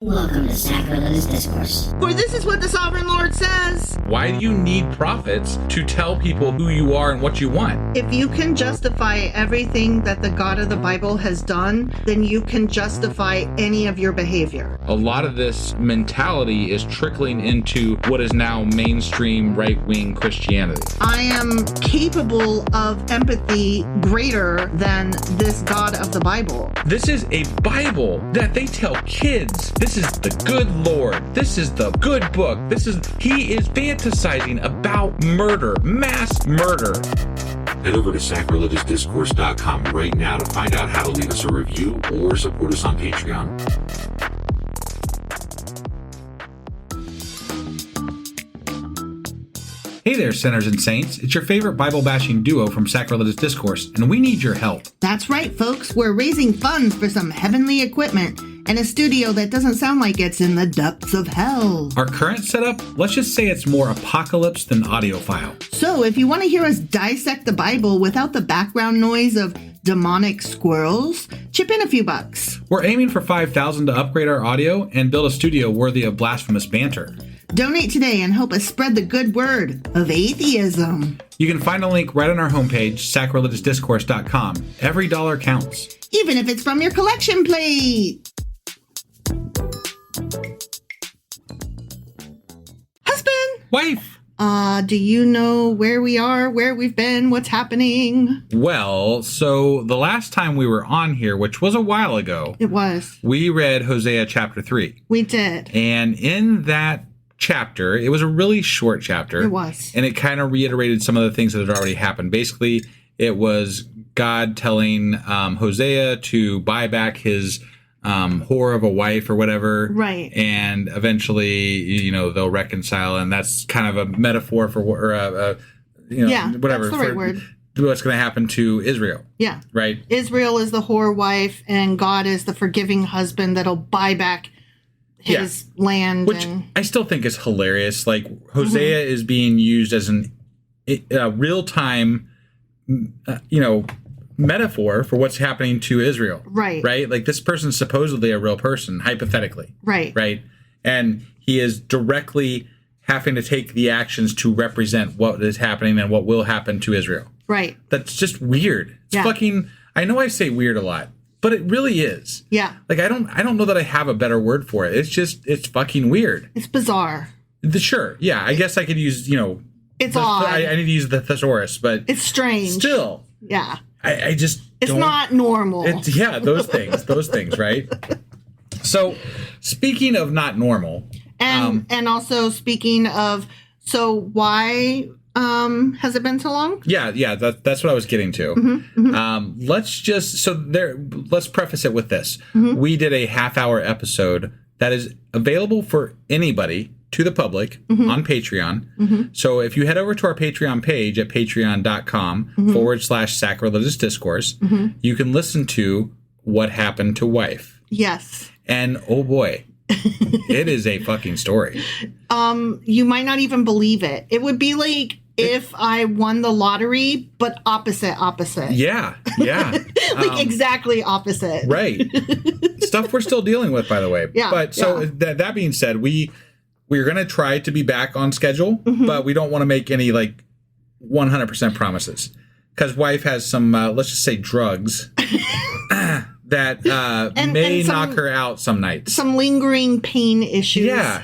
Welcome to Sacrilegious Discourse. For this is what the Sovereign Lord says. Why do you need prophets to tell people who you are and what you want? If you can justify everything that the God of the Bible has done, then you can justify any of your behavior. A lot of this mentality is trickling into what is now mainstream right-wing Christianity. I am capable of empathy greater than this God of the Bible. This is a Bible that they tell kids. This is the good Lord. This is the good book. He is fantasizing about murder, mass murder. Head over to sacrilegiousdiscourse.com right now to find out how to leave us a review or support us on Patreon. Hey there, sinners and saints. It's your favorite Bible-bashing duo from Sacrilegious Discourse, and we need your help. That's right, folks. We're raising funds for some heavenly equipment and a studio that doesn't sound like it's in the depths of hell. Our current setup, let's just say it's more apocalypse than audiophile. So if you want to hear us dissect the Bible without the background noise of demonic squirrels, chip in a few bucks. We're aiming for $5,000 to upgrade our audio and build a studio worthy of blasphemous banter. Donate today and help us spread the good word of atheism. You can find a link right on our homepage, sacrilegiousdiscourse.com. Every dollar counts. Even if it's from your collection plate. Husband! Wife! Do you know where we are, where we've been, what's happening? Well, so the last time we were on here, which was a while ago. It was. We read Hosea Chapter 3. We did. And in that chapter, it was a really short chapter. It was. And it kind of reiterated some of the things that had already happened. Basically, it was God telling Hosea to buy back his whore of a wife or whatever. Right. And eventually, they'll reconcile. And that's kind of a metaphor for, whatever. That's the right word. What's going to happen to Israel. Yeah. Right. Israel is the whore wife and God is the forgiving husband that'll buy back his land. Which I still think is hilarious. Like, Hosea is being used as a real-time, metaphor for what's happening to Israel. Right. Right? Like, this person's supposedly a real person, hypothetically. Right. Right? And he is directly having to take the actions to represent what is happening and what will happen to Israel. Right. That's just weird. It's fucking... I know I say weird a lot, but it really is. Yeah. Like, I don't know that I have a better word for it. It's fucking weird. It's bizarre. Sure. Yeah. I guess I could use, It's odd. I need to use the thesaurus, but it's strange. Still. Yeah. I just It's not normal. Those things, right? So, speaking of not normal. And also speaking of, so why has it been so long? Yeah, that's what I was getting to. Let's preface it with this. We did a half-hour episode that is available for anybody, to the public, on Patreon. So if you head over to our Patreon page at patreon.com/sacrilegious discourse, you can listen to What Happened to Wife. Yes. And oh boy, it is a fucking story. You might not even believe it. It would be like if I won the lottery, but opposite. Yeah. Exactly opposite. Right. Stuff we're still dealing with, by the way. Yeah. But so that being said, we're going to try to be back on schedule, but we don't want to make any 100% promises because wife has some, let's just say, drugs that may knock her out some nights. Some lingering pain issues. Yeah.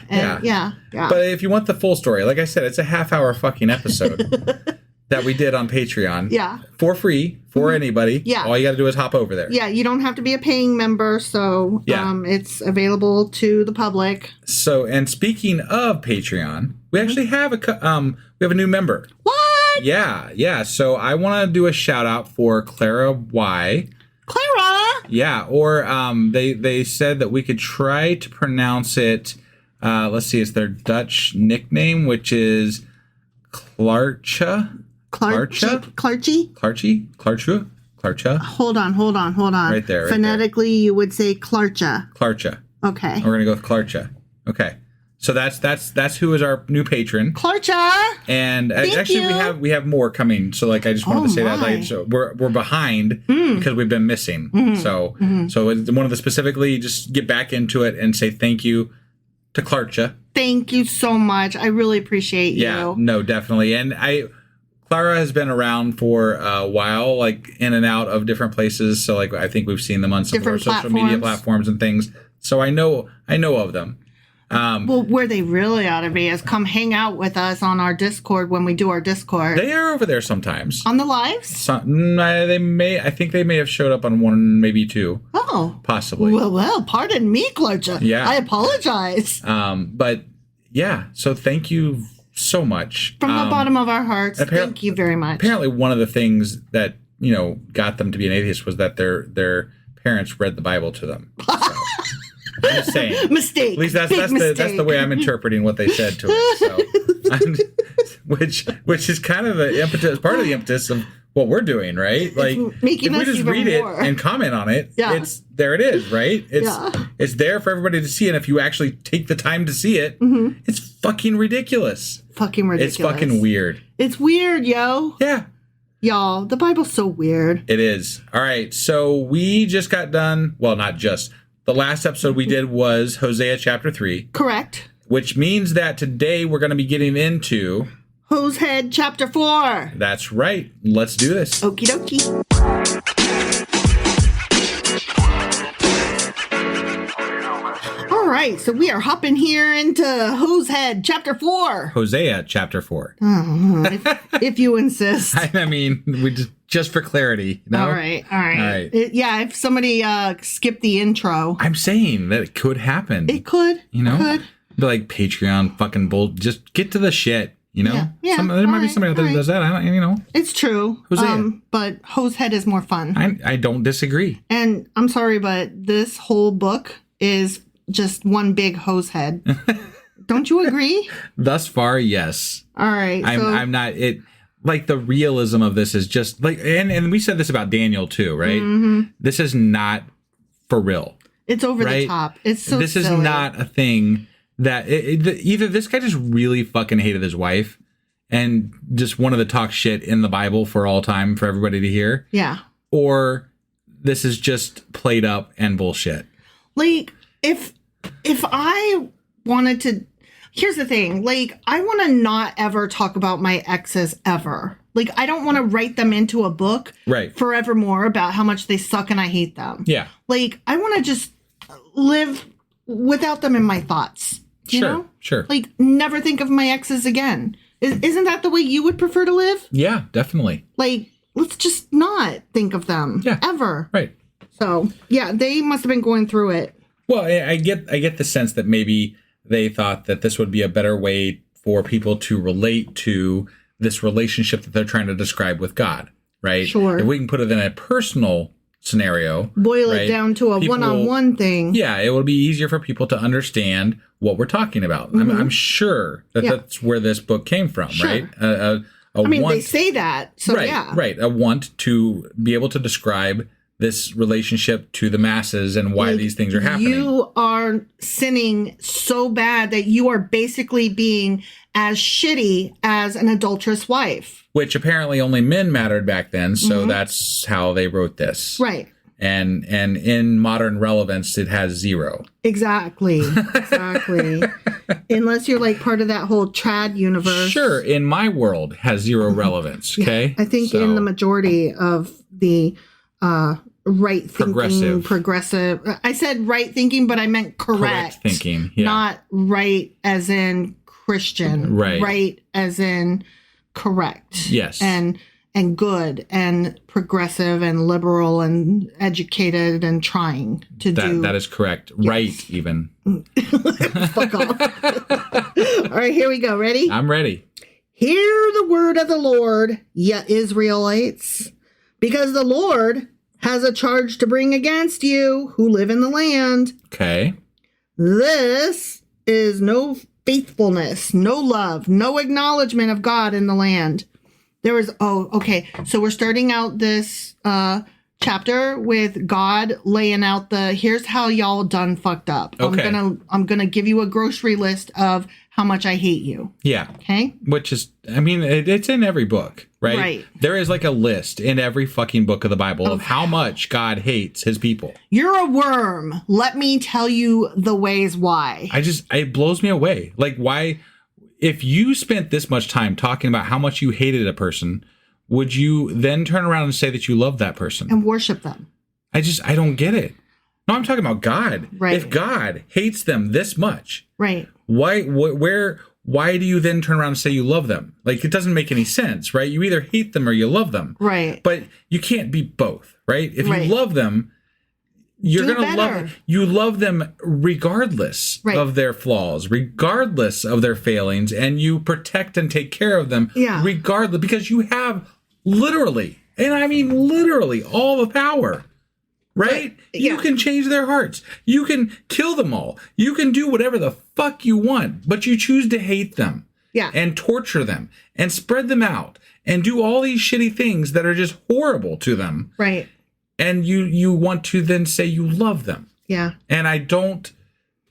But if you want the full story, like I said, it's a half-hour fucking episode that we did on Patreon. Yeah. For free, for anybody. Yeah. All you got to do is hop over there. Yeah, you don't have to be a paying member, so it's available to the public. So, and speaking of Patreon, we actually have a new member. What? Yeah. So I want to do a shout out for Clara Y. Clara? Yeah, or they said that we could try to pronounce it. Let's see, it's their Dutch nickname, which is Clarcha. Clarcha. Hold on. Right there. Phonetically, you would say Clarcha. Clarcha. Okay. We're going to go with Clarcha. Okay. So that's who is our new patron. Clarcha. And Thank actually you. we have more coming. So like I just wanted to say that, like, so we're behind because we've been missing. So it's one of the specifically, just get back into it and say thank you to Clarcha. Thank you so much. I really appreciate you. Yeah, no, definitely. And Clara has been around for a while, like in and out of different places. So like I think we've seen them on some Different of our social media platforms and things. So I know of them. Well, where they really ought to be is come hang out with us on our Discord when we do our Discord. They are over there sometimes. On the lives? I think they may have showed up on one, maybe two. Oh. Possibly. Well, pardon me, Clarcha. Yeah. I apologize. But yeah, so thank you so much. From the bottom of our hearts, thank you very much. Apparently one of the things that, got them to be an atheist was that their parents read the Bible to them. So. I'm just saying. Mistake. At least that's the way I'm interpreting what they said to us. So, which is kind of the impetus, part of the impetus of what we're doing, right? Like, making if we us just even read more. it and comment on it, Yeah. there it is, right? It's there for everybody to see, and if you actually take the time to see it, it's fucking ridiculous. Fucking ridiculous. It's fucking weird. It's weird, yo. Yeah. Y'all, the Bible's so weird. It is. All right, so we just got done, well, not just. The last episode we did was Hosea Chapter 3. Correct. Which means that today we're going to be getting into... Hosea Chapter 4. That's right. Let's do this. Okie dokie. All right, so we are hopping here into Hosea Chapter 4. Hosea Chapter 4. If you insist. I mean, we just for clarity. All right. If somebody skipped the intro. I'm saying that it could happen. It could. Be like Patreon fucking bull. Just get to the shit. Yeah. There might be somebody out there that does that. I don't. It's true. Hosea. But Hosea is more fun. I don't disagree. And I'm sorry, but this whole book is just one big hose head. Don't you agree? Thus far, yes. All right. I'm not it. Like the realism of this is just like, and we said this about Daniel too, right? Mm-hmm. This is not for real. It's over the top. It's so This silly. is not a thing that either this guy just really fucking hated his wife and just wanted to talk shit in the Bible for all time for everybody to hear. Yeah. Or this is just played up and bullshit. Like if I wanted to, here's the thing, like I want to not ever talk about my exes ever. Like I don't want to write them into a book forevermore about how much they suck and I hate them. Yeah. Like I want to just live without them in my thoughts. You know? Sure. Like never think of my exes again. Isn't that the way you would prefer to live? Yeah, definitely. Like let's just not think of them ever. Right. So yeah, they must have been going through it. Well, I get the sense that maybe they thought that this would be a better way for people to relate to this relationship that they're trying to describe with God, right? Sure. If we can put it in a personal scenario, boil it down to a one-on-one thing. Yeah, it will be easier for people to understand what we're talking about. Mm-hmm. I'm sure that that's where this book came from, right? They say that, so right. A want to be able to describe this relationship to the masses and why these things are happening. You are sinning so bad that you are basically being as shitty as an adulterous wife. Which apparently only men mattered back then, so that's how they wrote this. Right. And in modern relevance, it has zero. Exactly. Unless you're like part of that whole trad universe. Sure, in my world, has zero relevance, okay? I think in the majority of the right thinking, progressive. I said right thinking, but I meant correct thinking, not right as in Christian, right as in correct, yes, and good and progressive and liberal and educated and trying to do that is correct. Yes. Right, even. Fuck off. All right, here we go. Ready? I'm ready. Hear the word of the Lord, ye Israelites, because the Lord has a charge to bring against you who live in the land. Okay. This is no faithfulness, no love, no acknowledgement of God in the land. There is, so we're starting out this chapter chapter with God laying out here's how y'all done fucked up. Okay. I'm gonna give you a grocery list of how much I hate you. Yeah. Okay. Which is, I mean, it's in every book, right? Right. There is like a list in every fucking book of the Bible of how much God hates his people. You're a worm. Let me tell you the ways why. It blows me away. Like, why, if you spent this much time talking about how much you hated a person, would you then turn around and say that you love that person? And worship them. I don't get it. No, I'm talking about God. Right. If God hates them this much, right? Why do you then turn around and say you love them? Like, it doesn't make any sense, right? You either hate them or you love them. Right. But you can't be both, right? If right. you love them, you're going to love them regardless of their flaws, regardless of their failings, and you protect and take care of them regardless, because you have literally, and I mean literally, all the power. Right? Yeah. You can change their hearts. You can kill them all. You can do whatever the fuck you want, but you choose to hate them. Yeah. And torture them and spread them out and do all these shitty things that are just horrible to them. Right. And you want to then say you love them. Yeah. And I don't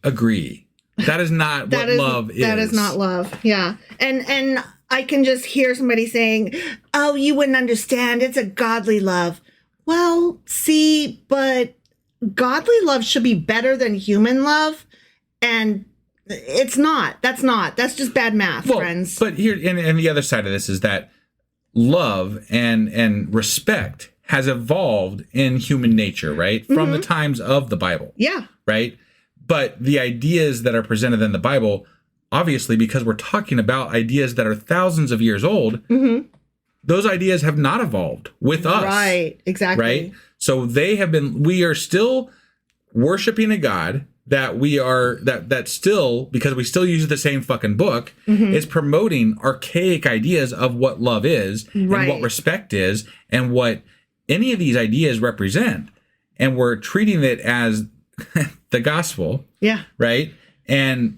agree. That is not what love is. That is not love. Yeah. And I can just hear somebody saying, "Oh, you wouldn't understand. It's a godly love." Well, see, but godly love should be better than human love, and it's not. That's just bad math, friends. But here, and the other side of this is that love and respect has evolved in human nature, right? From the times of the Bible. Yeah. Right? But the ideas that are presented in the Bible, obviously, because we're talking about ideas that are thousands of years old, those ideas have not evolved with us. Right, exactly. Right? So we are still worshiping a God that that still, because we still use the same fucking book, is promoting archaic ideas of what love is and what respect is and what any of these ideas represent. And we're treating it as the gospel. Yeah. Right? And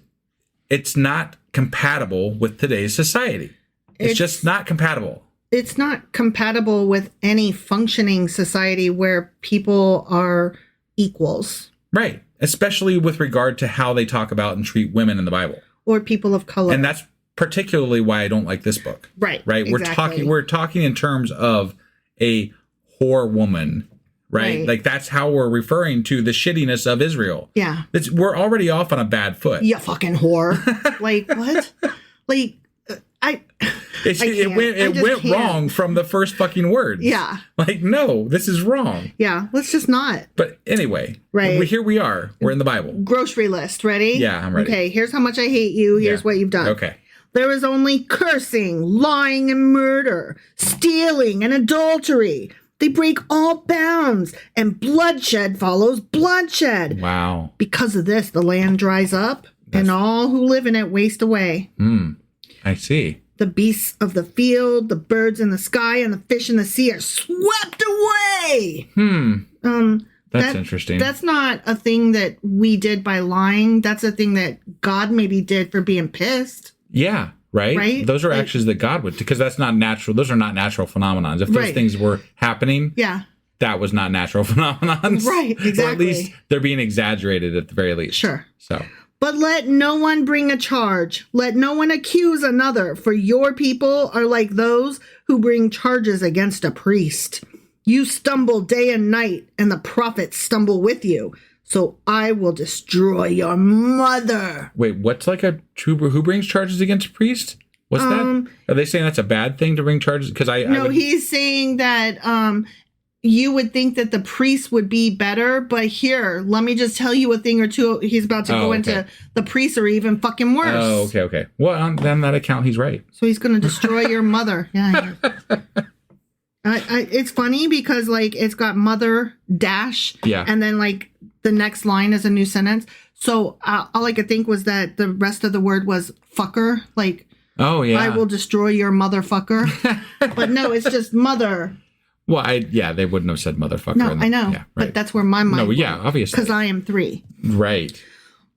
it's not compatible with today's society. It's just not compatible. It's not compatible with any functioning society where people are equals. Right. Especially with regard to how they talk about and treat women in the Bible. Or people of color. And that's particularly why I don't like this book. Right. Right. Exactly. We're talking in terms of a whore woman. Right? Like, that's how we're referring to the shittiness of Israel. Yeah. We're already off on a bad foot. You fucking whore. Like, what? Like, it went wrong from the first fucking words. Yeah. Like, no, this is wrong. Yeah, let's just not. But anyway, here we are. We're in the Bible. Grocery list. Ready? Yeah, I'm ready. Okay, here's how much I hate you. Here's what you've done. Okay. There is only cursing, lying, and murder, stealing, and adultery. They break all bounds, and bloodshed follows bloodshed. Wow. Because of this, the land dries up, and all who live in it waste away. I see. The beasts of the field, the birds in the sky, and the fish in the sea are swept away. That's interesting. That's not a thing that we did by lying. That's a thing that God maybe did for being pissed. Yeah. Right? Those are actions that God would, because that's not natural. Those are not natural phenomenons. If those things were happening, that was not natural phenomenons. Right, exactly. Or at least they're being exaggerated at the very least. Sure. So. But let no one bring a charge. Let no one accuse another, for your people are like those who bring charges against a priest. You stumble day and night, and the prophets stumble with you. So I will destroy your mother. Wait, what's like a trooper who brings charges against a priest? What's that? Are they saying that's a bad thing to bring charges? Because he's saying that you would think that the priest would be better, but here, let me just tell you a thing or two. He's about to go into the priests are even fucking worse. Oh, okay. Well, on that account, he's right. So he's going to destroy your mother. Yeah. It's funny because like it's got mother dash, and then like the next line is a new sentence. So all I could think was that the rest of the word was fucker. Like, I will destroy your motherfucker. But no, it's just mother. Well, they wouldn't have said motherfucker. No, I know. Yeah, but that's where my mind went. Obviously. Because I am 3. Right.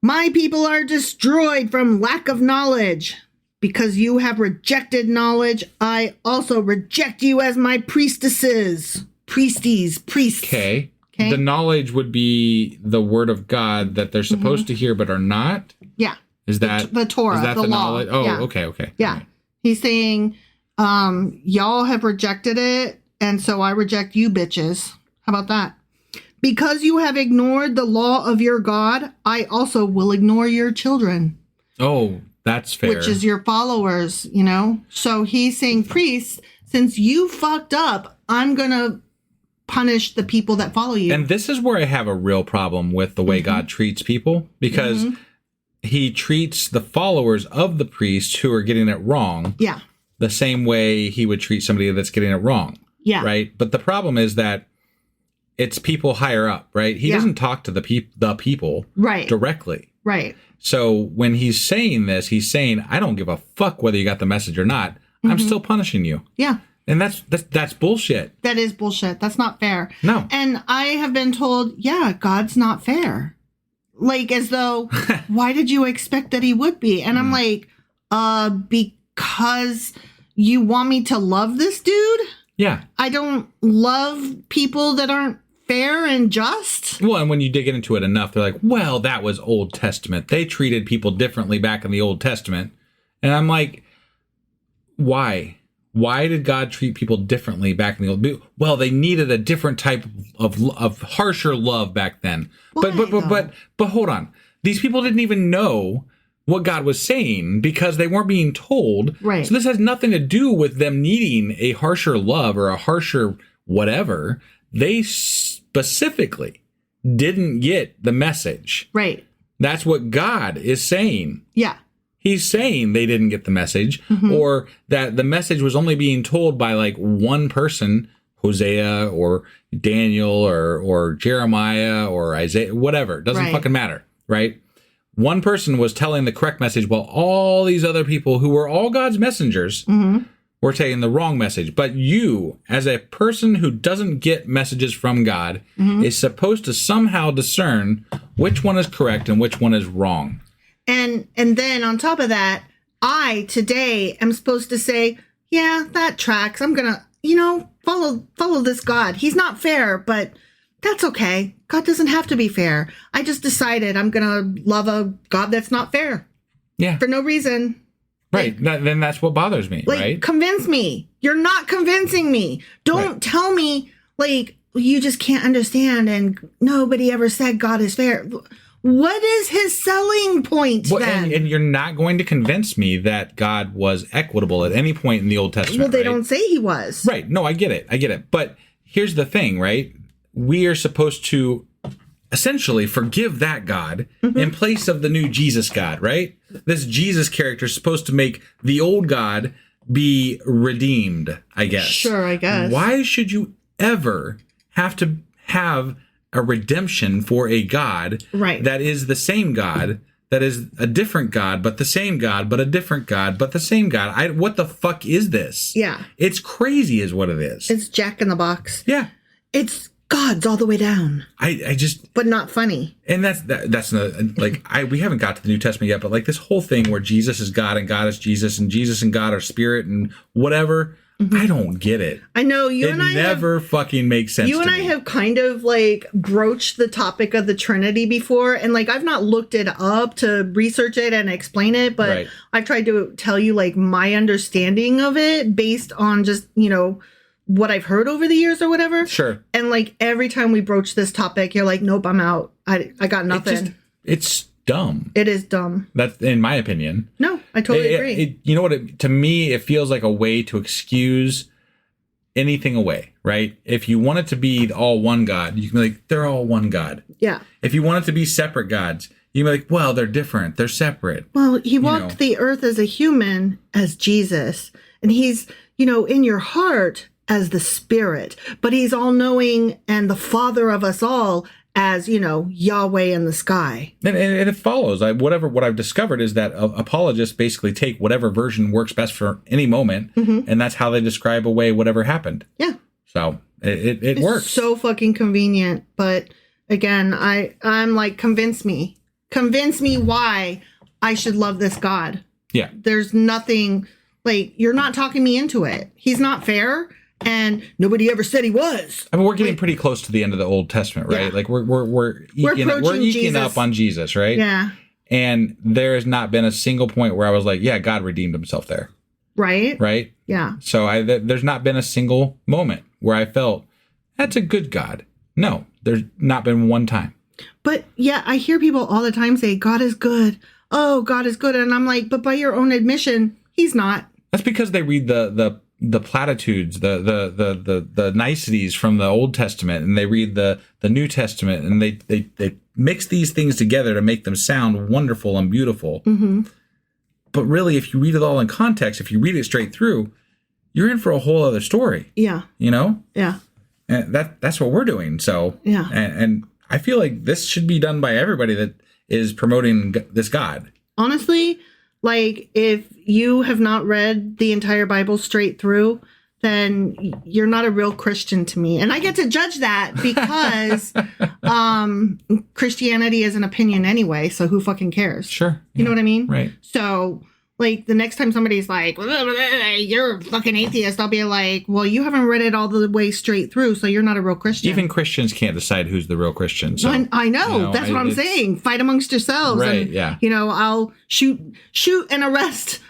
My people are destroyed from lack of knowledge. Because you have rejected knowledge, I also reject you as my priestesses. priests. Okay. The knowledge would be the word of God that they're supposed to hear but are not. Yeah. Is that the Torah, is that the law? knowledge? Oh, yeah. Okay. Yeah. Right. He's saying, y'all have rejected it, and so I reject you bitches. How about that? Because you have ignored the law of your God, I also will ignore your children. Oh, that's fair. Which is your followers, So he's saying, priests, since you fucked up, I'm going to punish the people that follow you. And this is where I have a real problem with the way God treats people, because he treats the followers of the priest who are getting it wrong the same way he would treat somebody that's getting it wrong. Yeah. Right? But the problem is that it's people higher up, right? He doesn't talk to the people directly. Right. So when he's saying this, he's saying, I don't give a fuck whether you got the message or not. I'm still punishing you. Yeah. And that's bullshit. That is bullshit. That's not fair. No. And I have been told, God's not fair. Like, as though, why did you expect that he would be? And I'm like, because you want me to love this dude? Yeah. I don't love people that aren't fair and just. Well, and when you dig into it enough, they're like, well, that was Old Testament. They treated people differently back in the Old Testament. And I'm like, why? Why did God treat people differently back in the Old? Well, they needed a different type of harsher love back then. Why, but hold on. These people didn't even know what God was saying because they weren't being told. Right. So this has nothing to do with them needing a harsher love or a harsher whatever. They specifically didn't get the message. Right. That's what God is saying. Yeah. He's saying they didn't get the message, or that the message was only being told by like one person, Hosea or Daniel or Jeremiah or Isaiah, whatever. Doesn't fucking matter, right? One person was telling the correct message while all these other people who were all God's messengers were taking the wrong message. But you, as a person who doesn't get messages from God, is supposed to somehow discern which one is correct and which one is wrong. And then on top of that, I today am supposed to say, yeah, that tracks. I'm going to, follow this God. He's not fair, but that's okay. God doesn't have to be fair. I just decided I'm going to love a God that's not fair. Yeah. For no reason. Right. Then that's what bothers me, right? Convince me. You're not convincing me. Don't tell me, you just can't understand and nobody ever said God is fair. What is his selling point then? And you're not going to convince me that God was equitable at any point in the Old Testament. Well, they don't say he was. Right. No, I get it. But here's the thing, right? We are supposed to essentially forgive that God in place of the new Jesus God, right? This Jesus character is supposed to make the old God be redeemed, I guess. Sure, I guess. Why should you ever have to have a redemption for a God that is the same God, that is a different God, but the same God, but a different God, but the same God? What the fuck is this? Yeah. It's crazy is what it is. It's Jack in the Box. Yeah. It's God's all the way down. I just... But not funny. And that's we haven't got to the New Testament yet, but this whole thing where Jesus is God and God is Jesus and Jesus and God are spirit and whatever... I don't get it. I know it never fucking makes sense. You and I have kind of broached the topic of the Trinity before, and I've not looked it up to research it and explain it, but I've tried to tell you my understanding of it based on just what I've heard over the years or whatever. Sure. And every time we broach this topic, you're like, nope, I'm out. I got nothing. It's dumb. It is dumb. That's in my opinion. No, I totally agree. You know what? To me, it feels like a way to excuse anything away, right? If you want it to be all one God, you can be like, they're all one God. Yeah. If you want it to be separate gods, you can be like, well, they're different. They're separate. Well, he walked the earth as a human, as Jesus, and he's, in your heart as the Spirit, but he's all knowing and the Father of us all as, Yahweh in the sky. And it follows. What I've discovered is that apologists basically take whatever version works best for any moment, and that's how they describe away whatever happened. Yeah. So it works. So fucking convenient. But again, I'm like, convince me why I should love this God. Yeah. There's nothing, you're not talking me into it. He's not fair. and nobody ever said he was. I mean, we're getting pretty close to the end of the Old Testament, right? Yeah. Like we're eking up on Jesus, right? Yeah. And there has not been a single point where I was like, yeah, God redeemed himself there. Right. Right. Yeah. So there's not been a single moment where I felt that's a good God. No, there's not been one time. But yeah, I hear people all the time say, God is good. Oh, God is good. And I'm like, but by your own admission, he's not. That's because they read the platitudes, the niceties from the Old Testament, and they read the New Testament, and they mix these things together to make them sound wonderful and beautiful. Mm-hmm. But really, if you read it all in context, if you read it straight through, you're in for a whole other story. Yeah. You know? Yeah. And that's what we're doing. So yeah. And I feel like this should be done by everybody that is promoting this God. Honestly, like if you have not read the entire Bible straight through, then you're not a real Christian to me. And I get to judge that because Christianity is an opinion anyway. So who fucking cares? Sure. You know what I mean? Right. So like the next time somebody's like, you're a fucking atheist, I'll be like, well, you haven't read it all the way straight through, so you're not a real Christian. Even Christians can't decide who's the real Christian. So, I know. That's what I'm saying. Fight amongst yourselves. Right, and, yeah. I'll shoot and arrest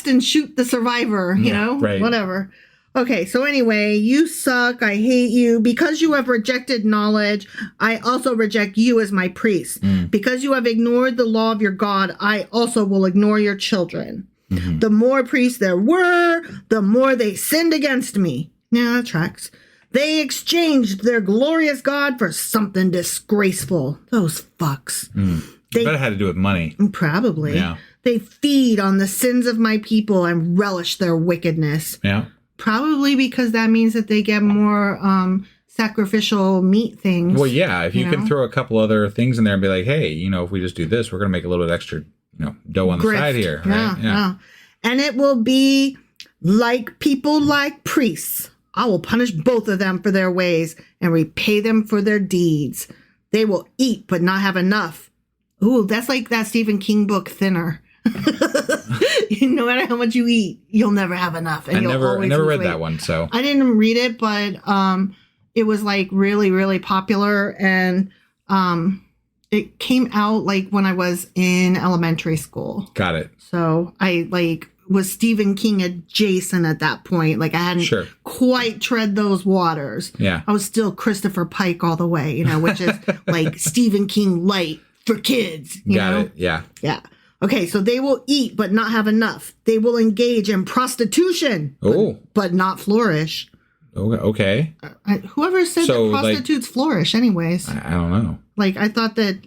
and shoot the survivor, you know? Right. Whatever. Okay, so anyway, you suck. I hate you. Because you have rejected knowledge, I also reject you as my priest. Because you have ignored the law of your God, I also will ignore your children. Mm-hmm. The more priests there were, the more they sinned against me. Yeah, that tracks. They exchanged their glorious God for something disgraceful. Those fucks. They better had to do with money. Probably. Yeah. They feed on the sins of my people and relish their wickedness. Yeah. Probably because that means that they get more sacrificial meat things. Well, yeah. If you can throw a couple other things in there and be like, hey, if we just do this, we're going to make a little bit extra, dough on the side here. Right? Yeah. And it will be like people like priests. I will punish both of them for their ways and repay them for their deeds. They will eat but not have enough. Ooh, that's like that Stephen King book, Thinner. No matter how much you eat, you'll never have enough. And I never read that one, so I didn't read it, but it was like really, really popular, and it came out like when I was in elementary school. Got it. So I was Stephen King adjacent at that point. Like I hadn't quite tread those waters. Yeah, I was still Christopher Pike all the way, which is like Stephen King light for kids. Got it. Yeah. Yeah. Okay, so they will eat but not have enough. They will engage in prostitution, but not flourish. Okay. Whoever said that prostitutes flourish anyways? I don't know. I thought that,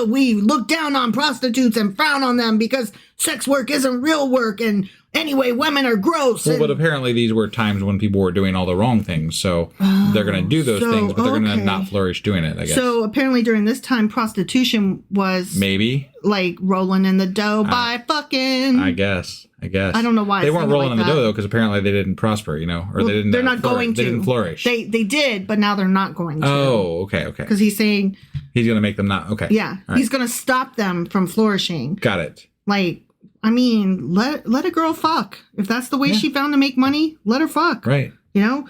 we look down on prostitutes and frown on them because sex work isn't real work, and anyway, women are gross. Well, but apparently these were times when people were doing all the wrong things, so they're going to do those things, but they're going to not flourish doing it, I guess. So apparently during this time, prostitution was... Maybe. Rolling in the dough by fucking... I guess. I don't know why they weren't rolling in the dough though, because apparently they didn't prosper, or they didn't. They're not going to. They didn't flourish. They did, but now they're not going to. Oh, okay. Because he's saying he's going to make them not. Okay. Yeah, he's going to stop them from flourishing. Got it. Let a girl fuck. If that's the way she found to make money, let her fuck. Right. Yeah.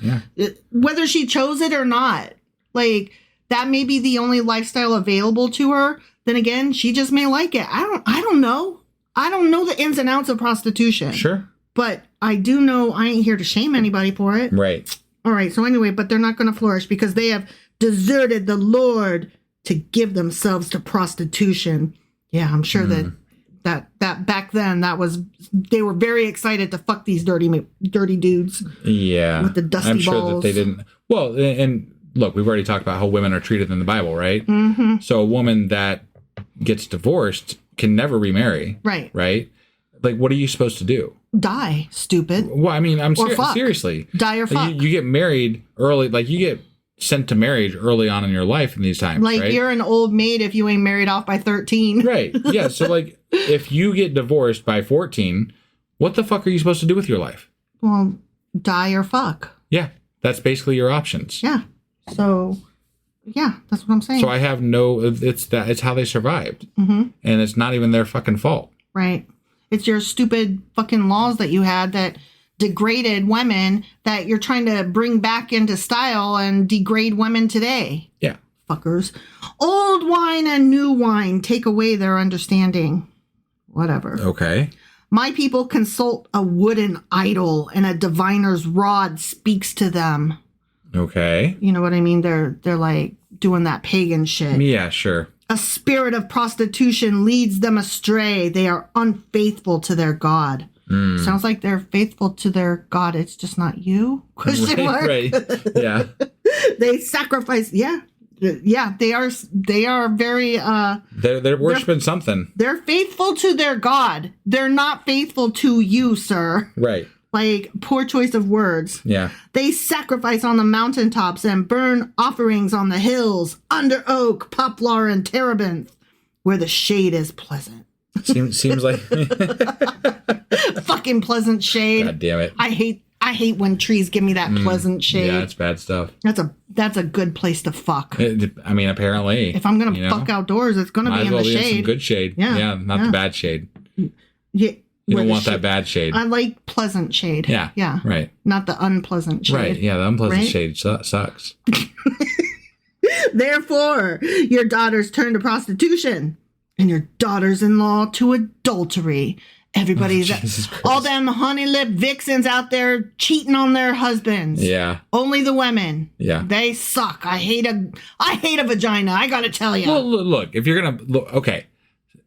Whether she chose it or not, that may be the only lifestyle available to her. Then again, she just may like it. I don't know. I don't know the ins and outs of prostitution. Sure. But I do know I ain't here to shame anybody for it. Right. All right. So anyway, but they're not going to flourish because they have deserted the Lord to give themselves to prostitution. Yeah, I'm sure that back then they were very excited to fuck these dirty dudes. Yeah. With the dusty balls. I'm sure that they didn't. Well, and look, we've already talked about how women are treated in the Bible, right? Mm-hmm. So a woman that gets divorced can never remarry. Right. Right? What are you supposed to do? Die, stupid. Well, I mean, seriously. Die or fuck. You get married early, you get sent to marriage early on in your life in these times, right? You're an old maid if you ain't married off by 13. Right. Yeah, so if you get divorced by 14, what the fuck are you supposed to do with your life? Well, die or fuck. Yeah, that's basically your options. Yeah. So... yeah, that's what I'm saying. So I have it's how they survived. Mm-hmm. And it's not even their fucking fault. Right. It's your stupid fucking laws that you had that degraded women that you're trying to bring back into style and degrade women today. Yeah. Fuckers. Old wine and new wine take away their understanding. Whatever. Okay. My people consult a wooden idol, and a diviner's rod speaks to them. Okay. You know what I mean? They're like doing that pagan shit. Yeah, sure. A spirit of prostitution leads them astray. They are unfaithful to their God. Sounds like they're faithful to their God. It's just not you? Question mark. Right. Yeah. They sacrifice. Yeah. Yeah. They are very, They're worshiping something. they're faithful to their God. They're not faithful to you, sir. Right. Like, poor choice of words. Yeah. They sacrifice on the mountaintops and burn offerings on the hills, under oak, poplar, and terebinth, where the shade is pleasant. Seems like Fucking pleasant shade. God damn it. I hate when trees give me that pleasant shade. Yeah, it's bad stuff. That's a good place to fuck. I mean, apparently. If I'm gonna fuck outdoors, it's gonna be in the shade. Some good shade. Yeah, not the bad shade. Yeah, You don't want that bad shade. I like pleasant shade. Yeah. Yeah. Right. Not the unpleasant shade. Right. Yeah, the unpleasant Right? shade sucks. Therefore, your daughters turn to prostitution, and your daughters-in-law to adultery. Everybody's Jesus Christ. all them honey lip vixens out there cheating on their husbands. Yeah. Only the women. Yeah. They suck. I hate a vagina. I gotta tell you. Well, look, if you're gonna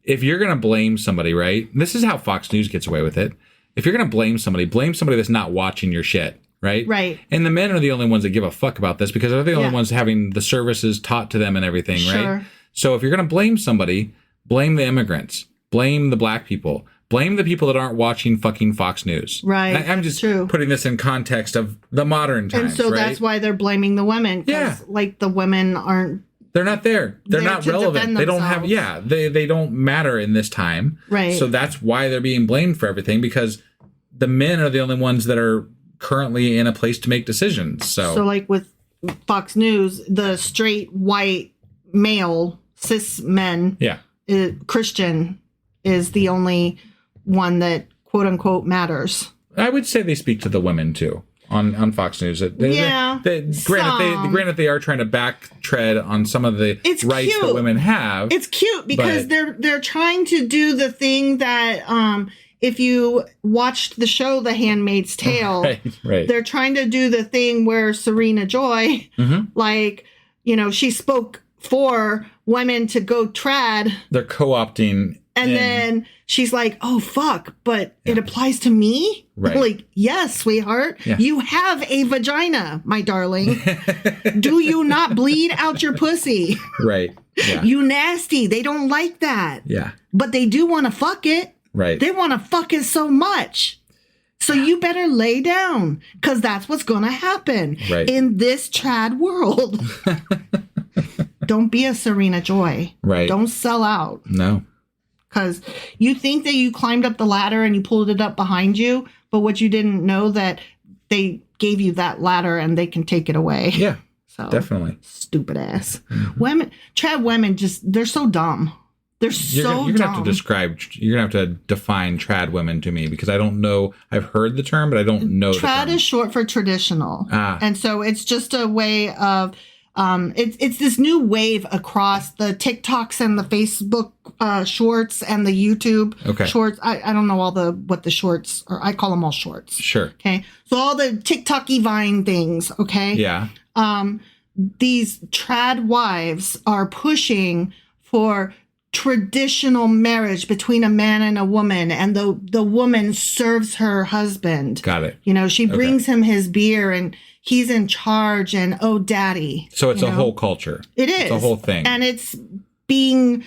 if you're gonna blame somebody, right? This is how Fox News gets away with it. If you're gonna blame somebody that's not watching your shit, right? Right. And the men are the only ones that give a fuck about this because they're the only Yeah. ones having the services taught to them and everything, Sure. right? So if you're gonna blame somebody, blame the immigrants, blame the black people. Blame the people that aren't watching fucking Fox News. Right. I'm just True. putting this in context of the modern times, And so right? that's why they're blaming the women. 'Cause, Yeah. like, the women aren't. They're not there. They're There not to relevant. defend They don't have, themselves. they don't matter in this time. Right. So that's why they're being blamed for everything because the men are the only ones that are currently in a place to make decisions. So, like, with Fox News, the straight, white, male, cis men, yeah. Christian, is the only one that quote unquote matters. I would say they speak to the women too on Fox News. Yeah, Granted, they are trying to backtread on some of the rights cute. that women have. It's cute because but- they're trying to do the thing that if you watched the show The Handmaid's Tale, right. they're trying to do the thing where Serena Joy, like, you know, she spoke for women to go trad. They're co-opting. And then she's like, oh, fuck, but it applies to me? Right. Like, yes, sweetheart. Yeah. You have a vagina, my darling. Do you not bleed out your pussy? Right. Yeah. You nasty. They don't like that. Yeah. But they do want to fuck it. Right. They want to fuck it so much. So you better lay down because that's what's going to happen Right. in this trad world. Don't be a Serena Joy. Right. Don't sell out. No. Because you think that you climbed up the ladder and you pulled it up behind you, but what you didn't know that they gave you that ladder and they can take it away. Yeah. So Definitely. stupid ass. Women, trad women, they're so dumb. They're You're so gonna dumb. have to describe. You're gonna have to define trad women to me because I don't know. I've heard the term, but I don't know. Trad the term. is short for traditional, Ah. and so it's just a way of. It's this new wave across the TikToks and the Facebook shorts and the YouTube shorts. I don't know what the shorts are. I call them all shorts. Sure. Okay. So all the TikToky Vine things. Okay. Yeah. These trad wives are pushing for traditional marriage between a man and a woman, and the woman serves her husband. Got it. You know, she brings him his beer and he's in charge and oh daddy. So it's a whole culture. It is. It's a whole thing. And it's being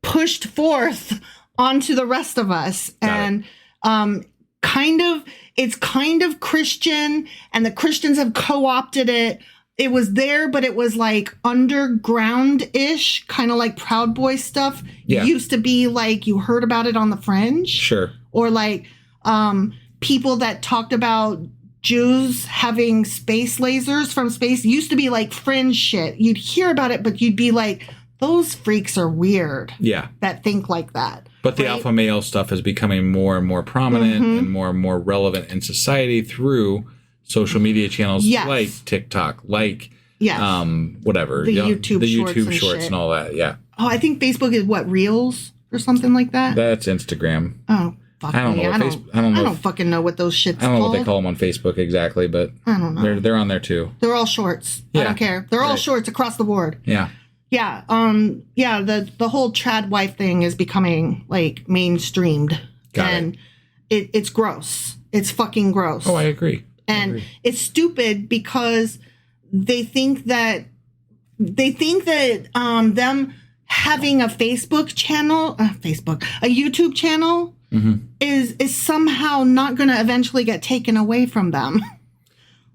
pushed forth onto the rest of us. Got And it's kind of Christian, and the Christians have co-opted it. It was there, but it was like underground-ish, kind of like Proud Boy stuff. Yeah. It used to be like you heard about it on the fringe. Sure. Or like people that talked about Jews having space lasers from space. It used to be like fringe shit. You'd hear about it, but you'd be like, those freaks are weird. Yeah. That think like that. But the alpha male stuff is becoming more and more prominent and more relevant in society through social media channels like TikTok, like whatever. The YouTube shorts and all that. Yeah. Oh, I think Facebook is Reels or something like that? That's Instagram. Oh, fuck I don't me. know. I don't fucking know what those shit's called. I don't know what they call them on Facebook exactly, but I don't know. They're on there too. They're all shorts. Yeah. I don't care. They're all shorts across the board. Yeah. Yeah. The whole trad wife thing is becoming like mainstreamed. And it's gross. It's fucking gross. Oh, I agree. And it's stupid because they think that them having a Facebook channel, a YouTube channel is somehow not going to eventually get taken away from them.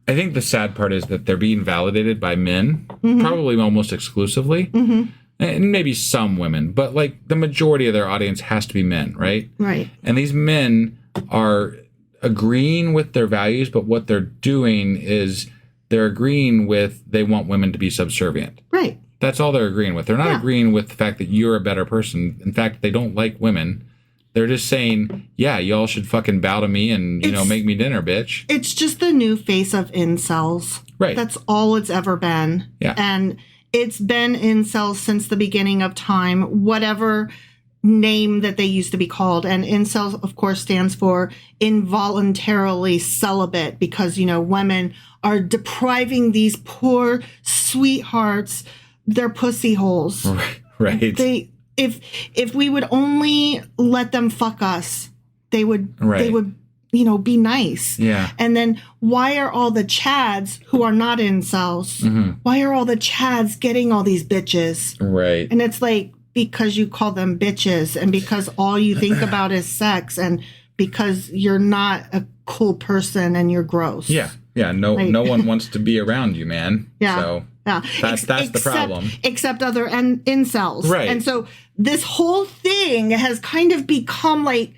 I think the sad part is that they're being validated by men, probably almost exclusively, and maybe some women, but like the majority of their audience has to be men, right? Right. And these men are agreeing with their values, but what they're doing is they're agreeing with they want women to be subservient. Right. That's all they're agreeing with. They're not agreeing with the fact that you're a better person. In fact, they don't like women. They're just saying, yeah, y'all should fucking bow to me and, make me dinner, bitch. It's just the new face of incels. Right. That's all it's ever been. Yeah. And it's been incels since the beginning of time, whatever name that they used to be called. And incels, of course, stands for involuntarily celibate because, women are depriving these poor sweethearts their pussy holes. Right. If we would only let them fuck us, they would be nice. Yeah. And then why are all the chads who are not incels, why are all the chads getting all these bitches? Right. And it's like, because you call them bitches and because all you think about is sex and because you're not a cool person and you're gross. Yeah. Yeah. No one wants to be around you, man. Yeah. So yeah. That's the problem. Except other incels. Right. And so this whole thing has kind of become like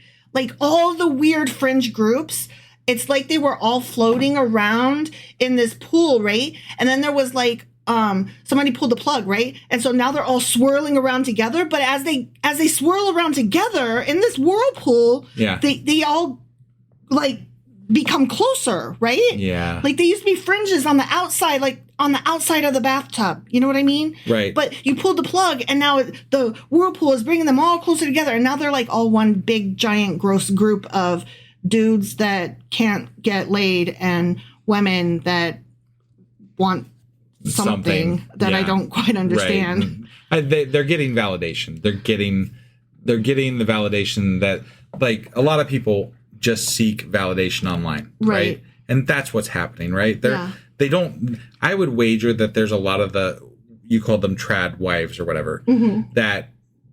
all the weird fringe groups. It's like they were all floating around in this pool, right? And then there was like somebody pulled the plug, right? And so now they're all swirling around together. But as they swirl around together in this whirlpool, they all like become closer, right? Yeah. Like they used to be fringes on the outside, like on the outside of the bathtub. You know what I mean? Right. But you pulled the plug and now the whirlpool is bringing them all closer together. And now they're like all one big, giant, gross group of dudes that can't get laid and women that want something that I don't quite understand. Right. They're getting validation. They're getting the validation that like a lot of people just seek validation online, right? And that's what's happening, right? They don't. I would wager that there's a lot of you call them trad wives or whatever that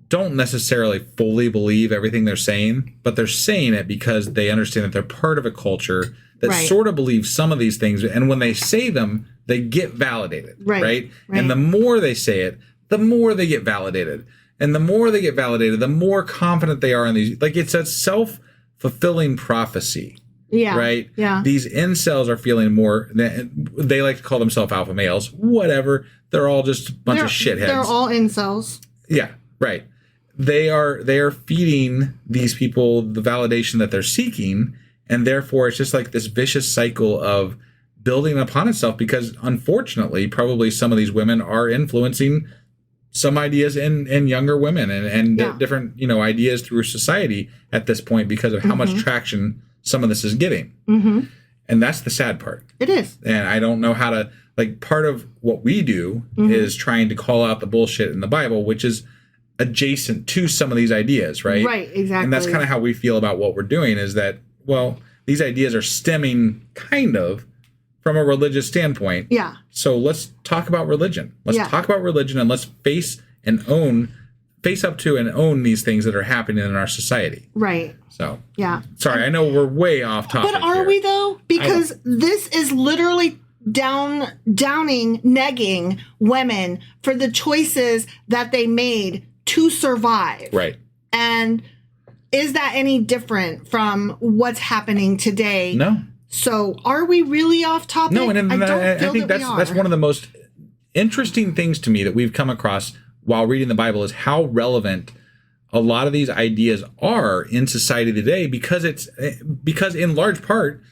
don't necessarily fully believe everything they're saying, but they're saying it because they understand that they're part of a culture that sort of believes some of these things, and when they say them, they get validated, right? And the more they say it, the more they get validated, and the more they get validated, the more confident they are in these. Like it's a self-fulfilling prophecy. Yeah. Right? Yeah. These incels are feeling more, they like to call themselves alpha males, whatever. They're all just a bunch of shitheads. They're all incels. Yeah, right. They are feeding these people the validation that they're seeking, and therefore it's just like this vicious cycle of building upon itself because unfortunately, probably some of these women are influencing some ideas in younger women and different, ideas through society at this point because of how much traction some of this is getting. And that's the sad part. It is. And I don't know how to, like, part of what we do is trying to call out the bullshit in the Bible, which is adjacent to some of these ideas, right? Right, exactly. And that's kind of how we feel about what we're doing is that, well, these ideas are stemming kind of from a religious standpoint. Yeah. So let's talk about religion. Let's talk about religion and let's face up to and own these things that are happening in our society. Right. So, yeah. Sorry, I know we're way off topic. But are we though? Because this is literally downing, negging women for the choices that they made to survive. Right. And is that any different from what's happening today? No. So are we really off topic? No, and I don't feel I think that's one of the most interesting things to me that we've come across while reading the Bible is how relevant a lot of these ideas are in society today, because in large part,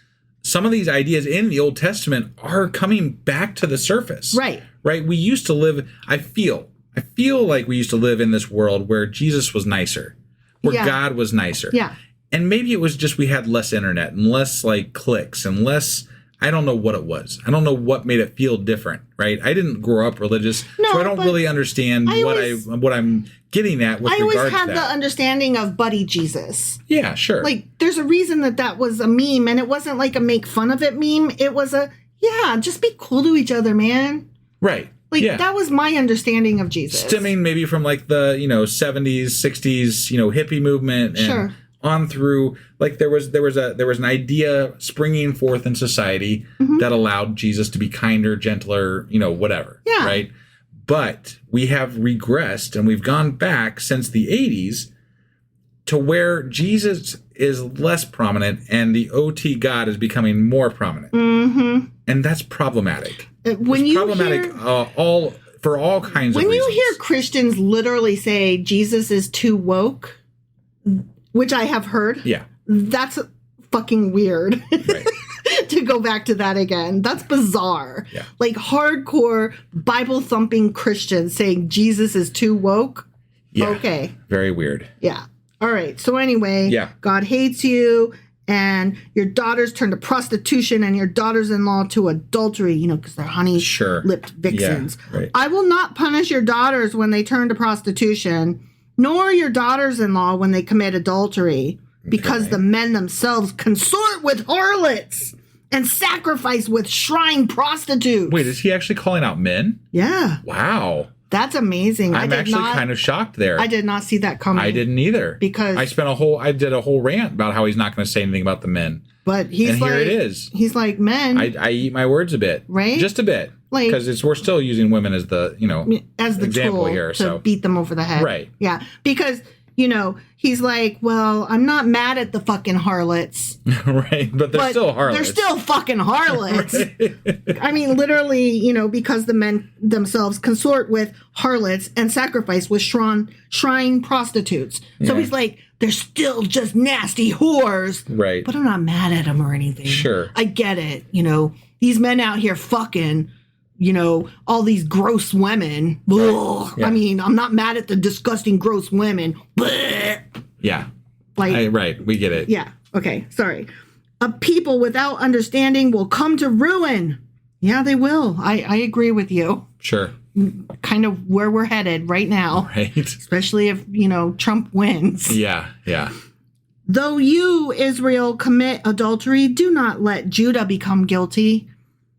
some of these ideas in the Old Testament are coming back to the surface. Right. We used to live, I feel like we used to live in this world where Jesus was nicer, where God was nicer. Yeah. And maybe it was just we had less internet and less like clicks and less, I don't know what it was. I don't know what made it feel different, right? I didn't grow up religious, so I don't really understand what I'm getting at with regard to that. I always had the understanding of Buddy Jesus. Yeah, sure. Like, there's a reason that was a meme, and it wasn't like a make fun of it meme. It was just be cool to each other, man. Right. Like, that was my understanding of Jesus. Stemming maybe from like the, 70s, 60s, hippie movement and on through, like there was an idea springing forth in society that allowed Jesus to be kinder, gentler, whatever. Yeah. Right. But we have regressed and we've gone back since the 80s to where Jesus is less prominent and the OT God is becoming more prominent. Mm-hmm. And that's problematic. When you problematic for all kinds of reasons. When you hear Christians literally say Jesus is too woke, which I have heard, that's fucking weird. Right. To go back to that again. That's bizarre. Yeah. Like hardcore Bible thumping Christians saying Jesus is too woke. Yeah. Okay. Very weird. Yeah. All right. So anyway, God hates you, and your daughters turn to prostitution and your daughters-in-law to adultery, because they're honey-lipped vixens. Yeah, right. I will not punish your daughters when they turn to prostitution, nor your daughters-in-law when they commit adultery, because the men themselves consort with harlots and sacrifice with shrine prostitutes. Wait, is he actually calling out men? Yeah. Wow. That's amazing. I'm actually kind of shocked there. I did not see that coming. I didn't either. Because I did a whole rant about how he's not going to say anything about the men. But here it is. He's like, men. I eat my words a bit. Right? Just a bit. Because we're still using women as the, as the example tool here. To beat them over the head. Right. Yeah. Because, he's like, well, I'm not mad at the fucking harlots. Right. But they're still harlots. They're still fucking harlots. Right. I mean, literally, because the men themselves consort with harlots and sacrifice with shrine prostitutes. So he's like, they're still just nasty whores. Right. But I'm not mad at them or anything. Sure. I get it. These men out here fucking, all these gross women. Yeah. I mean, I'm not mad at the disgusting gross women. Yeah. Right. We get it. Yeah. Okay. Sorry. A people without understanding will come to ruin. Yeah, they will. I agree with you. Sure. Kind of where we're headed right now. Right. Especially if, Trump wins. Yeah. Yeah. Though you, Israel, commit adultery, do not let Judah become guilty.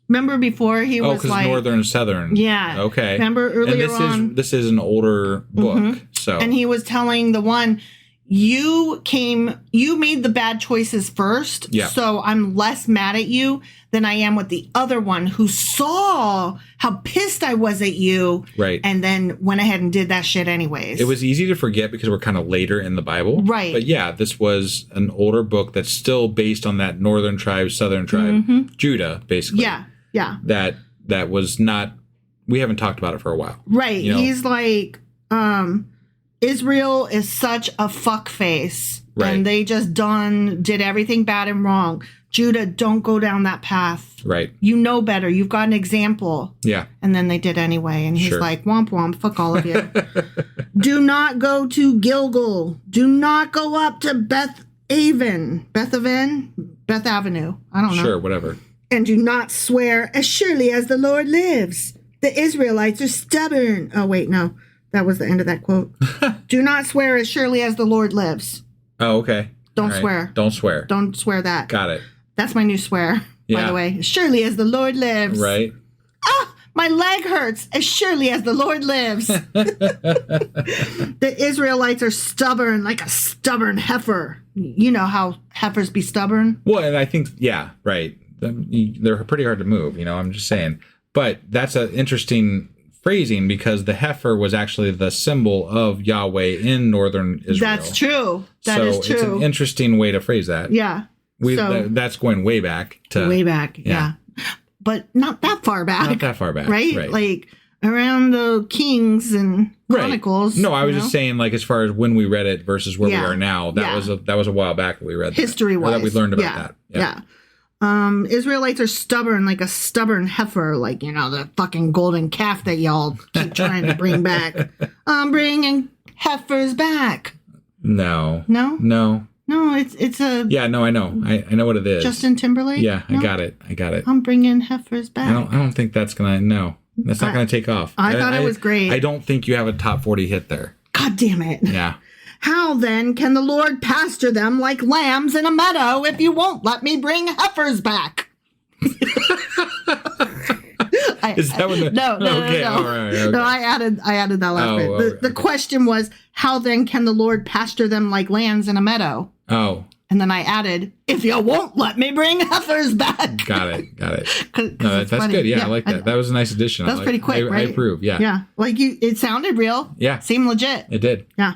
Remember before he was like northern and southern. Yeah. Okay. Remember earlier on. This is an older book. So. And he was telling the one, you made the bad choices first. Yeah. So I'm less mad at you than I am with the other one who saw how pissed I was at you. Right. And then went ahead and did that shit anyways. It was easy to forget because we're kind of later in the Bible. Right. But yeah, this was an older book that's still based on that northern tribe, southern tribe, Judah, basically. Yeah. Yeah. That was not, we haven't talked about it for a while. Right. He's like, Israel is such a fuckface. Right. And they just did everything bad and wrong. Judah, don't go down that path. Right. You know better. You've got an example. Yeah. And then they did anyway. And he's like, womp womp, fuck all of you. Do not go to Gilgal. Do not go up to Beth Avenue. I don't know. Sure, whatever. And do not swear as surely as the Lord lives. The Israelites are stubborn. Oh, wait, no. That was the end of that quote. Do not swear as surely as the Lord lives. Oh, okay. Don't swear. Don't swear. Don't swear that. Got it. That's my new swear, by the way. As surely as the Lord lives. Right. Ah, my leg hurts as surely as the Lord lives. The Israelites are stubborn like a stubborn heifer. You know how heifers be stubborn? Well, and I think, yeah, right. They're pretty hard to move, I'm just saying. But that's an interesting phrasing because the heifer was actually the symbol of Yahweh in northern Israel. That's true. That is true. It's an interesting way to phrase that. Yeah. That's going way back. Way back, yeah. But not that far back. Not that far back. Right? Like, around the Kings and Chronicles. No, I was just saying, like, as far as when we read it versus where we are now, that was a while back that we read that. History-wise. That we learned about that. Yeah. Israelites are stubborn, like a stubborn heifer, like, the fucking golden calf that y'all keep trying to bring back. I'm bringing heifers back. No. No? No. No, it's a... Yeah, no, I know. I know what it is. Justin Timberlake? Yeah, No? I got it. I'm bringing heifers back. I don't think that's going to... No. That's not going to take off. I thought it was great. I don't think you have a top 40 hit there. God damn it. Yeah. How then can the Lord pasture them like lambs in a meadow if you won't let me bring heifers back? Is that what No. Okay, all right. Okay. No, I added that last bit. The question was, how then can the Lord pasture them like lambs in a meadow? Oh. And then I added, if you won't let me bring heifers back. Got it. No, that's good. Yeah, I like that. That was a nice addition. That was pretty quick, right? I approve. Yeah. Yeah. Like it sounded real. Yeah. Seemed legit. It did. Yeah.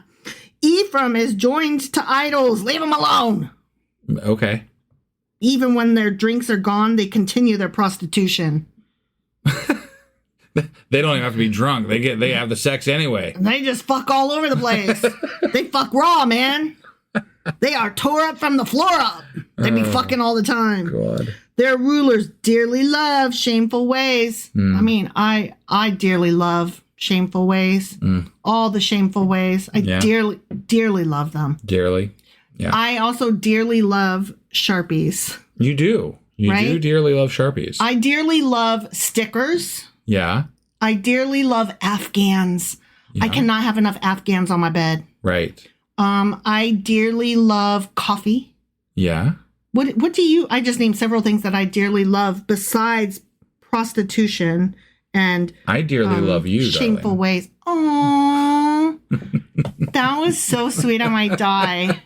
Ephraim is joined to idols. Leave them alone. Okay. Even when their drinks are gone, they continue their prostitution. They don't even have to be drunk. They have the sex anyway. And they just fuck all over the place. They fuck raw, man. They are tore up from the floor up. They be fucking all the time. God. Their rulers dearly love shameful ways. I mean, I dearly love shameful ways. All the shameful ways. I dearly love them. Dearly. Yeah. I also dearly love Sharpies. You do. You Right? do dearly love Sharpies. I dearly love stickers. Yeah. I dearly love Afghans. Yeah. I cannot have enough Afghans on my bed. Right. I dearly love coffee. Yeah. What do you... I just named several things that I dearly love besides prostitution and... I dearly love you, shameful darling. ways. Aww. That was so sweet. I might die.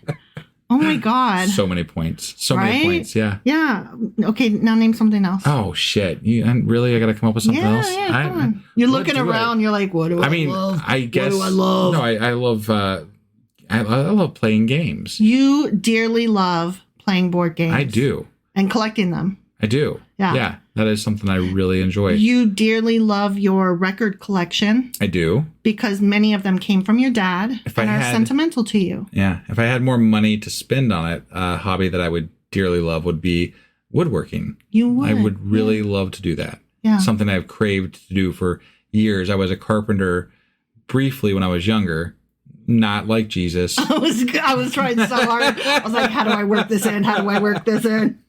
Oh my God. So many points. So Right? many points. Yeah. Yeah. Okay, now name something else. Oh, shit. Really? I got to come up with something else? Yeah, come on. You're what looking do around, you're like, what do I love? I guess... What do I love? No, I love... I love playing games. You dearly love playing board games. I do. And collecting them. I do. Yeah. Yeah. That is something I really enjoy. You dearly love your record collection I do. because many of them came from your dad and are sentimental to you. Yeah. If I had more money to spend on it, a hobby that I would dearly love would be woodworking. You would. I would really love to do that. Yeah. Something I've craved to do for years. I was a carpenter briefly when I was younger. Not like Jesus. I was trying so hard. I was like, how do I work this in? How do I work this in?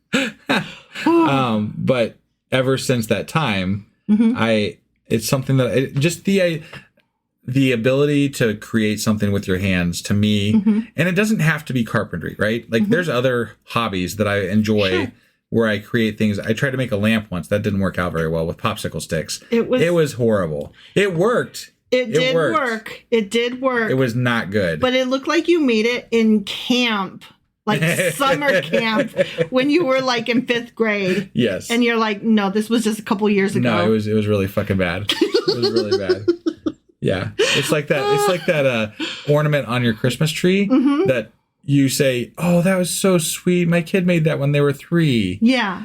But ever since that time, it's something that just the ability to create something with your hands to me, and it doesn't have to be carpentry, right? Like there's other hobbies that I enjoy where I create things. I tried to make a lamp once. That didn't work out very well with popsicle sticks. It was horrible. It worked. It did worked. work. It did work. It was not good. But it looked like you made it in camp, like summer camp, when you were like in 5th grade. Yes. And you're like, no, this was just a couple years ago. No, it was really fucking bad. It was really bad. Yeah. It's like that ornament on your Christmas tree that you say, oh, that was so sweet. My kid made that when they were 3. Yeah.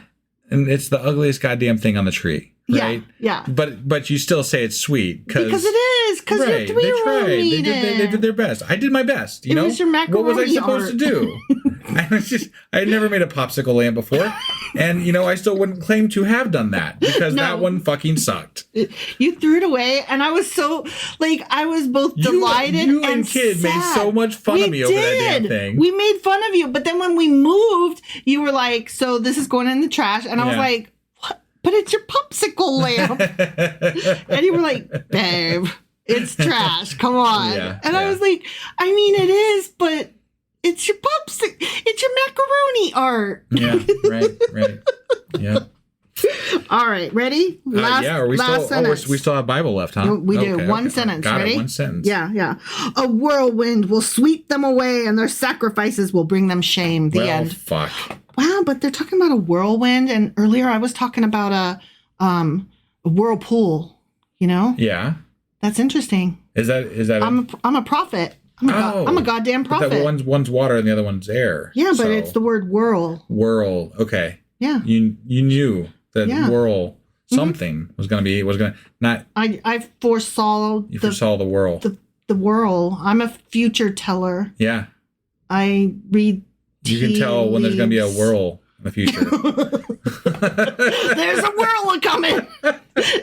And it's the ugliest goddamn thing on the tree. Right? Yeah. But you still say it's sweet because it is. Because your 3-year-old made it. They did their best. I did my best. You know, was your macaroni what was I supposed to do? I had never made a popsicle lamp before, and I still wouldn't claim to have done that because that one fucking sucked. You threw it away, and I was so I was both delighted you and kid sad. made so much fun of me over that damn thing. We made fun of you, but then when we moved, you were like, "So this is going in the trash," and I was like, "What? But it's your popsicle lamp," and you were like, "Babe, it's trash. Come on." And I was like, "I mean, it is, but." It's your popsicle. It's your macaroni art. Yeah, right. Yeah. All right, ready? Last sentence. We still have Bible left, huh? We do. One sentence. Got ready? it. One sentence. Yeah. A whirlwind will sweep them away, and their sacrifices will bring them shame. The end. Fuck. Wow, but they're talking about a whirlwind, and earlier I was talking about a whirlpool. Yeah. That's interesting. Is that? I'm a prophet. I'm a goddamn prophet. That one's water and the other one's air. Yeah, but it's the word whirl. Whirl. Okay. Yeah. You knew that whirl something was going to not. I foresaw You foresaw the whirl. The whirl. I'm a future teller. Yeah. I read. You can tell when there's going to be a whirl in the future. There's a whirl coming.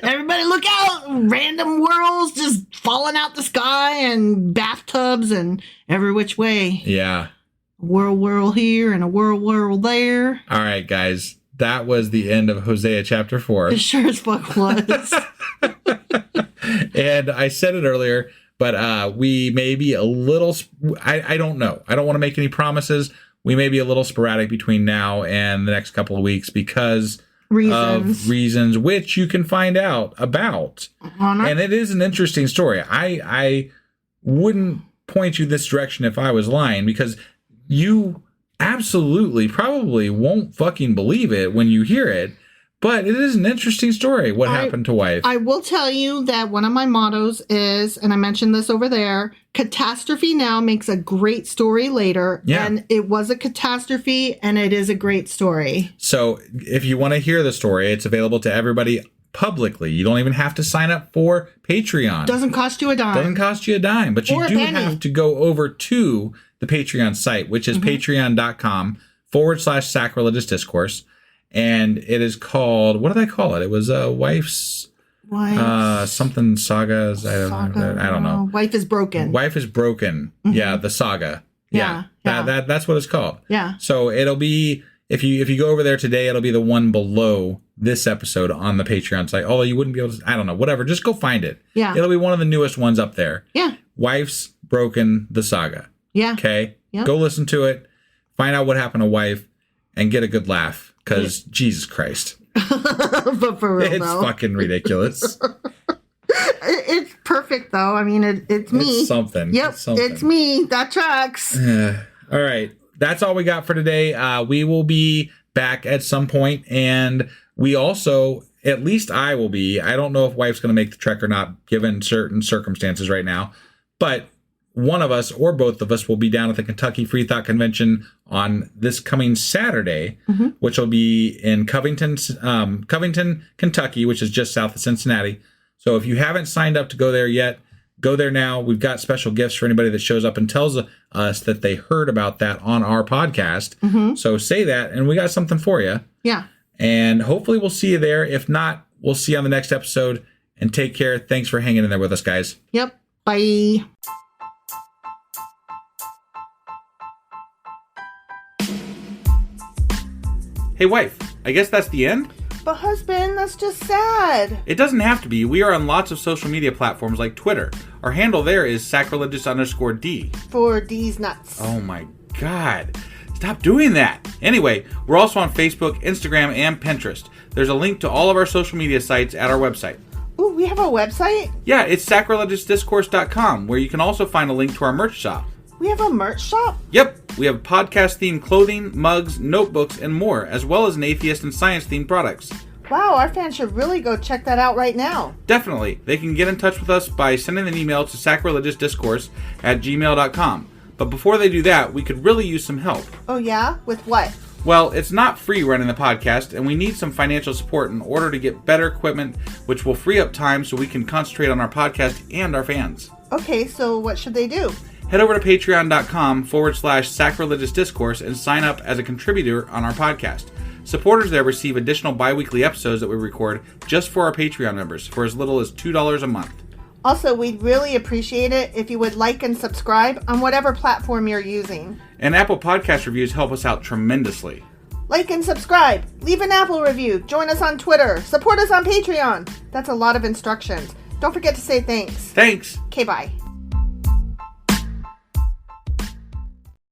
Everybody look out. Random whirls just falling out the sky and bathtubs and every which way. Yeah. Whirl here and a whirl there. All right, guys. That was the end of Hosea chapter 4. It sure as fuck was. And I said it earlier, but we may be a little... I don't know. I don't want to make any promises. We may be a little sporadic between now and the next couple of weeks because of reasons which you can find out about. And it is an interesting story. I wouldn't point you this direction if I was lying, because you absolutely probably won't fucking believe it when you hear it. But it is an interesting story, what happened to wife. I will tell you that one of my mottos is, and I mentioned this over there, catastrophe now makes a great story later. Yeah. And it was a catastrophe, and it is a great story. So if you want to hear the story, it's available to everybody publicly. You don't even have to sign up for Patreon. Doesn't cost you a dime. Doesn't cost you a dime. But you do have to go over to the Patreon site, which is patreon.com/sacrilegious discourse. And it is called, what did I call it? It was Wife's something sagas. I don't know. Wife is Broken. Wife is Broken. Mm-hmm. Yeah, the saga. Yeah. That's what it's called. Yeah. So it'll be, if you go over there today, it'll be the one below this episode on the Patreon site. Although you wouldn't be able to, I don't know, whatever. Just go find it. Yeah. It'll be one of the newest ones up there. Yeah. Wife's Broken, the saga. Yeah. Okay. Yep. Go listen to it. Find out what happened to wife and get a good laugh. Because Jesus Christ. But for real, it's fucking ridiculous. It's perfect, though. I mean, it's me. It's something. Yep, it's me. That tracks. All right. That's all we got for today. We will be back at some point, and we also, at least I will be, I don't know if wife's going to make the trek or not, given certain circumstances right now, but one of us or both of us will be down at the Kentucky Free Thought Convention on this coming Saturday, which will be in Covington, Kentucky, which is just south of Cincinnati. So if you haven't signed up to go there yet, go there now. We've got special gifts for anybody that shows up and tells us that they heard about that on our podcast. So say that, and we got something for you. Yeah. And hopefully we'll see you there. If not, we'll see you on the next episode. And take care. Thanks for hanging in there with us, guys. Yep. Bye. Hey, wife, I guess that's the end? But husband, that's just sad. It doesn't have to be. We are on lots of social media platforms like Twitter. Our handle there is sacrilegious_D. For D's nuts. Oh my God. Stop doing that. Anyway, we're also on Facebook, Instagram, and Pinterest. There's a link to all of our social media sites at our website. Ooh, we have a website? Yeah, it's sacrilegiousdiscourse.com, where you can also find a link to our merch shop. We have a merch shop? Yep, we have podcast-themed clothing, mugs, notebooks, and more, as well as an atheist and science-themed products. Wow, our fans should really go check that out right now. Definitely. They can get in touch with us by sending an email to sacrilegiousdiscourse@gmail.com. But before they do that, we could really use some help. Oh yeah? With what? Well, it's not free running the podcast, and we need some financial support in order to get better equipment, which will free up time so we can concentrate on our podcast and our fans. Okay, so what should they do? Head over to patreon.com/sacrilegious discourse and sign up as a contributor on our podcast. Supporters there receive additional bi-weekly episodes that we record just for our Patreon members for as little as $2 a month. Also, we'd really appreciate it if you would like and subscribe on whatever platform you're using. And Apple Podcast reviews help us out tremendously. Like and subscribe. Leave an Apple review. Join us on Twitter. Support us on Patreon. That's a lot of instructions. Don't forget to say thanks. Thanks. Okay, bye.